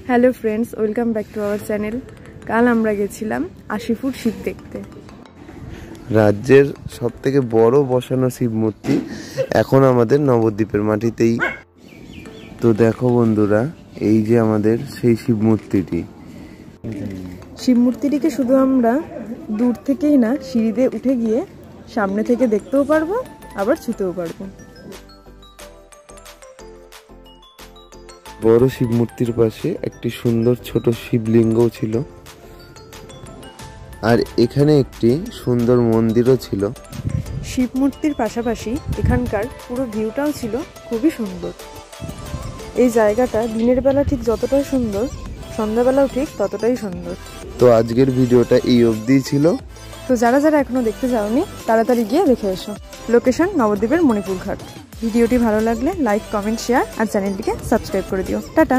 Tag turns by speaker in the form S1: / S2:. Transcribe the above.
S1: Hello friends, welcome back to our channel. কাল আমরা গেছিলাম ৮০ ফুট শিব দেখতে।
S2: রাজ্যের সব থেকে বড় বসানো শিব মূর্তি এখন আমাদের নবদ্বীপের মাটিতেই। তো দেখো বন্ধুরা, এই যে আমাদের সেই শিব মূর্তিটি।
S1: শিব মূর্তিটিকে শুধু আমরা দূর থেকেই না, সিঁড়িতে উঠে গিয়ে সামনে থেকে দেখতেও পারবো, আবার ছুতেও পারবো।
S2: বড় শিব মূর্তির পাশে একটি সুন্দর ছোট শিবলিঙ্গও ছিল, আর এখানে একটি সুন্দর মন্দিরও ছিল।
S1: শিব মূর্তির পাশাপাশি এখানকার পুরো ভিউটাও ছিল খুবই সুন্দর। এই জায়গাটা দিনের বেলা ঠিক যতটাই সুন্দর, সন্ধ্যাবেলাও ঠিক ততটাই সুন্দর।
S2: তো আজকের ভিডিওটা এই অবধিই ছিল।
S1: তো যারা যারা এখনো দেখতে যাওনি তাড়াতাড়ি গিয়ে দেখে এসো। লোকেশন নবদ্বীপের মণিপুর ঘাট। ভিডিওটি ভালো লাগলে লাইক, কমেন্ট, শেয়ার আর চ্যানেলটিকে সাবস্ক্রাইব করে দিও। টাটা।